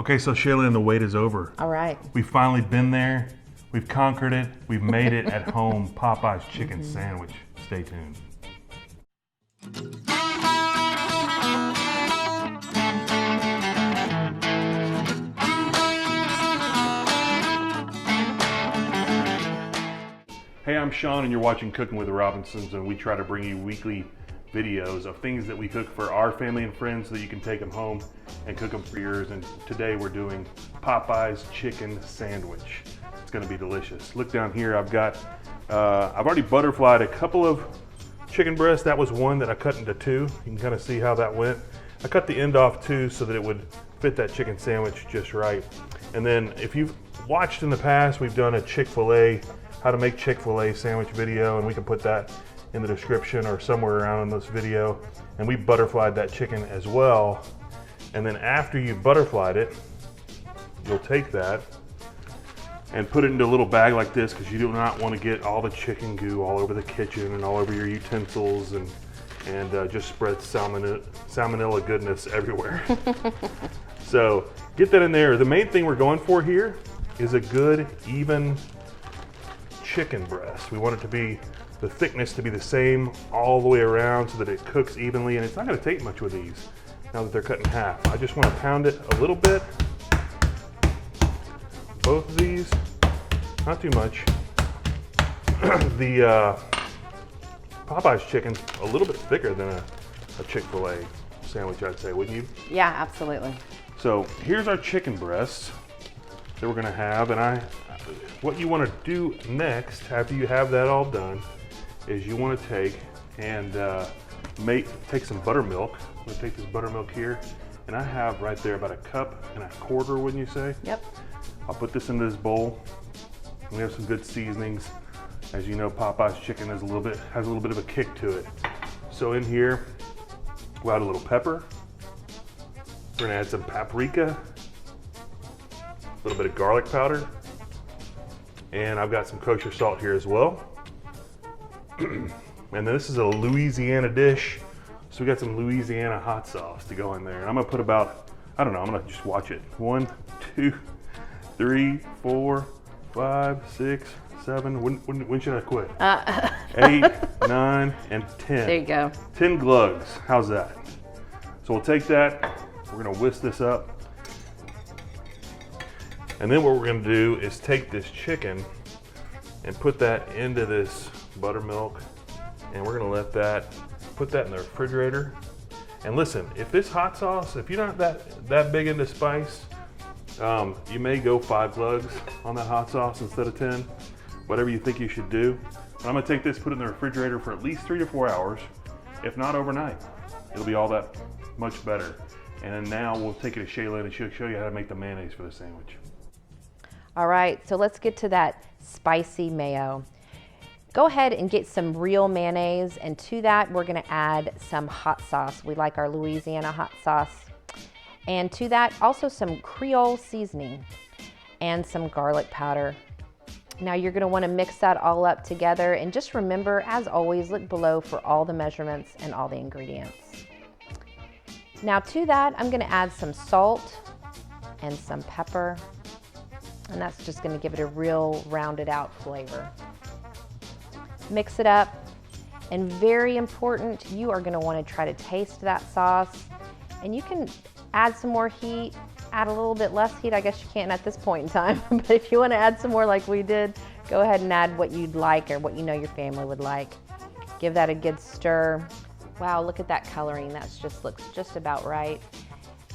Okay, so Shaylin, the wait is over. All right. We've finally been there. We've conquered it. We've made it at home. Popeye's chicken sandwich. Stay tuned. Hey, I'm Sean and you're watching Cooking with the Robinsons, and we try to bring you weekly videos of things that we cook for our family and friends so that you can take them home and cook them for yours. And today we're doing Popeye's chicken sandwich. It's gonna be delicious. Look down here, I've already butterflied a couple of chicken breasts. That was one that I cut into two. You can kind of see how that went. I cut the end off too so that it would fit that chicken sandwich just right. And then if you've watched in the past, we've done a Chick-fil-A, how to make Chick-fil-A sandwich video, and we can put that in the description or somewhere around in this video. And we butterflied that chicken as well. And then after you butterflied it, you'll take that and put it into a little bag like this, because you do not want to get all the chicken goo all over the kitchen and all over your utensils and just spread salmonella goodness everywhere. So get that in there. The main thing we're going for here is a good, even chicken breast. We want it to be, the thickness to be the same all the way around so that it cooks evenly, and it's not going to take much with these now that they're cut in half. I just want to pound it a little bit. Both of these, not too much. The Popeye's chicken's a little bit thicker than a Chick-fil-A sandwich, I'd say, wouldn't you? Yeah, absolutely. So here's our chicken breasts that we're gonna have, and what you want to do next, after you have that all done, is you want to take some buttermilk. I'm gonna take this buttermilk here, and I have right there about 1.25 cups, wouldn't you say? Yep. I'll put this into this bowl. We have some good seasonings. As you know, Popeye's chicken has a little bit of a kick to it. So in here, we'll add a little pepper. We're gonna add some paprika, a little bit of garlic powder, and I've got some kosher salt here as well. And then this is a Louisiana dish, so we got some Louisiana hot sauce to go in there. And I'm gonna put about, I don't know, I'm gonna just watch it. 1, 2, 3, 4, 5, 6, 7. When should I quit? 8, 9, and 10. There you go. 10 glugs. How's that? So we'll take that. We're gonna whisk this up. And then what we're gonna do is take this chicken and put that into this buttermilk, and we're gonna put that in the refrigerator. And listen, if this hot sauce, if you're not that big into spice, you may go 5 glugs on that hot sauce instead of 10, whatever you think you should do. But I'm gonna take this, put it in the refrigerator for at least 3 to 4 hours, if not overnight. It'll be all that much better. And then now we'll take it to Shaylin and she'll show you how to make the mayonnaise for the sandwich. All right, so let's get to that spicy mayo. Go ahead and get some real mayonnaise, and to that we're gonna add some hot sauce. We like our Louisiana hot sauce. And to that, also some Creole seasoning and some garlic powder. Now you're gonna wanna mix that all up together, and just remember, as always, look below for all the measurements and all the ingredients. Now to that, I'm gonna add some salt and some pepper, and that's just gonna give it a real rounded out flavor. Mix it up, and very important, you are gonna wanna try to taste that sauce, and you can add some more heat, add a little bit less heat. I guess you can't at this point in time, but if you wanna add some more like we did, go ahead and add what you'd like or what you know your family would like. Give that a good stir. Wow, look at that coloring. That looks just about right.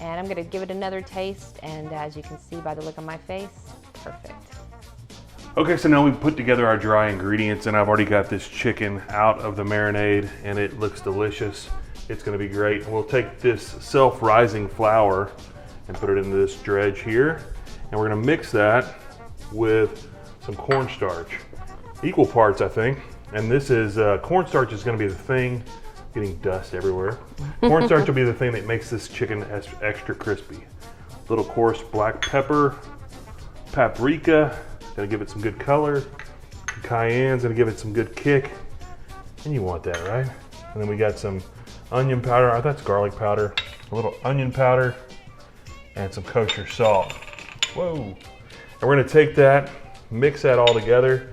And I'm gonna give it another taste, and as you can see by the look on my face, perfect. Okay, so now we've put together our dry ingredients, and I've already got this chicken out of the marinade, and it looks delicious. It's gonna be great. And we'll take this self-rising flour and put it into this dredge here, and we're gonna mix that with some cornstarch. Equal parts, I think. And this is, cornstarch is gonna be the thing, getting dust everywhere. Cornstarch will be the thing that makes this chicken extra crispy. Little coarse black pepper, paprika, gonna give it some good color. Cayenne's gonna give it some good kick. And you want that, right? And then we got some onion powder. That's garlic powder. A little onion powder. and some kosher salt. Whoa. And we're gonna take that, mix that all together.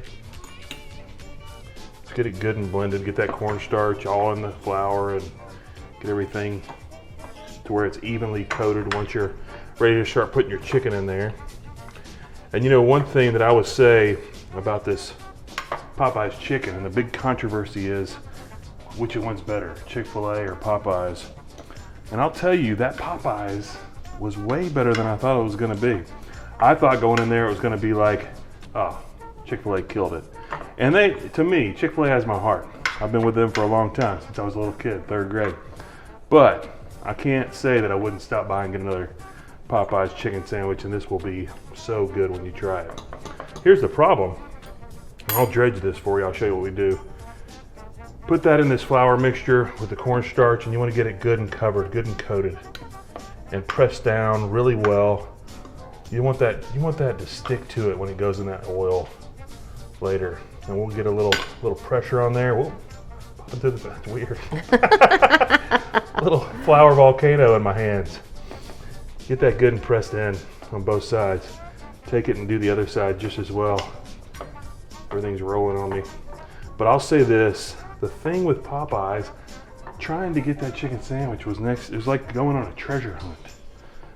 Let's get it good and blended, get that cornstarch all in the flour and get everything to where it's evenly coated once you're ready to start putting your chicken in there. And you know, one thing that I would say about this Popeye's chicken, and the big controversy is, which one's better, Chick-fil-A or Popeyes? And I'll tell you, that Popeyes was way better than I thought it was gonna be. I thought going in there it was gonna be like, oh, Chick-fil-A killed it. And to me, Chick-fil-A has my heart. I've been with them for a long time, since I was a little kid, 3rd grade. But I can't say that I wouldn't stop by and get another Popeyes chicken sandwich, and this will be so good when you try it. Here's the problem. I'll dredge this for you, I'll show you what we do. Put that in this flour mixture with the cornstarch, and you want to get it good and covered, good and coated, and press down really well. You want that to stick to it when it goes in that oil later. And we'll get a little pressure on there. Whoa, pop into the, that's weird. Little flour volcano in my hands. Get that good and pressed in on both sides. Take it and do the other side just as well. Everything's rolling on me. But I'll say this, the thing with Popeyes, trying to get that chicken sandwich was it was like going on a treasure hunt.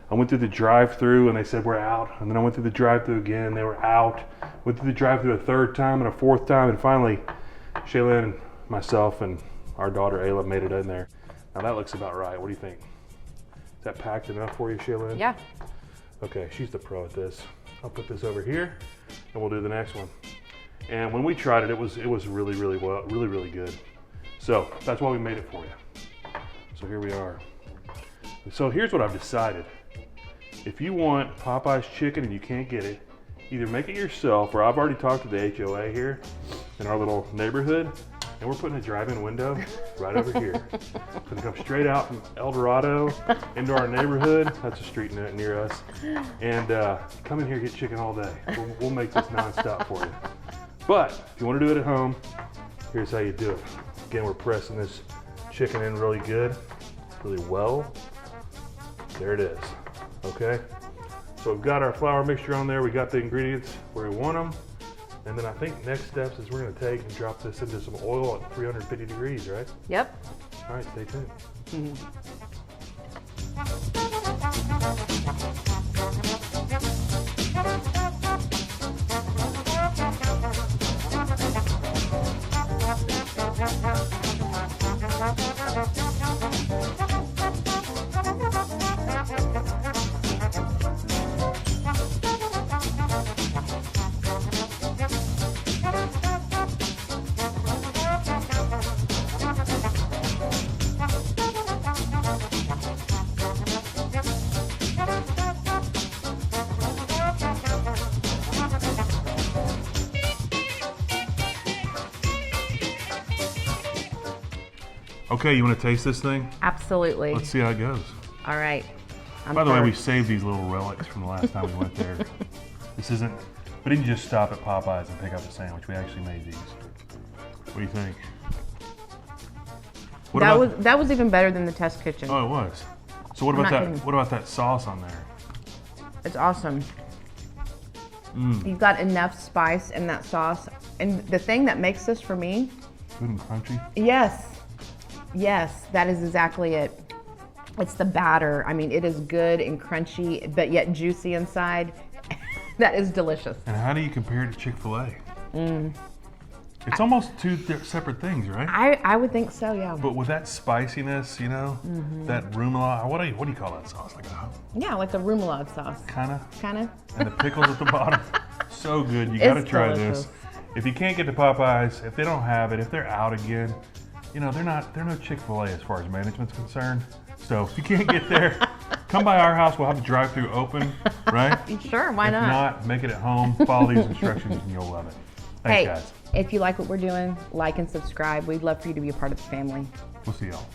I went through the drive-thru and they said we're out, and then I went through the drive-thru again, they were out. Went through the drive-thru a 3rd time and a 4th time, and finally Shaylin and myself and our daughter Ayla made it in there. Now that looks about right. What do you think? Is that packed enough for you, Shaylin? Yeah. Okay, she's the pro at this. I'll put this over here and we'll do the next one. And when we tried it, it was really, really well, really good. So that's why we made it for you. So here we are. So here's what I've decided. If you want Popeye's chicken and you can't get it, either make it yourself, or I've already talked to the HOA here in our little neighborhood, and we're putting a drive-in window right over here. It's gonna come straight out from El Dorado into our neighborhood. That's a street near us. And come in here, get chicken all day. We'll make this nonstop for you. But if you want to do it at home, here's how you do it. Again, we're pressing this chicken in really good, really well. There it is, okay? So we've got our flour mixture on there. We got the ingredients where we want them. And then I think next steps is we're gonna take and drop this into some oil at 350 degrees, right? Yep. All right, stay tuned. Okay, you want to taste this thing? Absolutely. Let's see how it goes. All right. By the way, we saved these little relics from the last time we went there. We didn't just stop at Popeyes and pick up a sandwich. We actually made these. What do you think? That was even better than the test kitchen. Oh, it was. So what about that? What about that sauce on there? It's awesome. You've got enough spice in that sauce, and the thing that makes this for me. Good and crunchy. Yes, that is exactly it. It's the batter. I mean, it is good and crunchy, but yet juicy inside. That is delicious. And how do you compare it to Chick-fil-A? It's almost two separate things, right? I would think so, yeah. But with that spiciness, you know, that remoulade, what do you call that sauce? Like a remoulade sauce. Kinda. And the pickles at the bottom. So good. You gotta try delicious. this. If you can't get to Popeyes, if they don't have it, if they're out again, you know, they're no Chick-fil-A as far as management's concerned. So if you can't get there, come by our house. We'll have the drive-thru open, right? Sure, why not? If not, make it at home. Follow these instructions and you'll love it. Thanks, guys. If you like what we're doing, like and subscribe. We'd love for you to be a part of the family. We'll see y'all.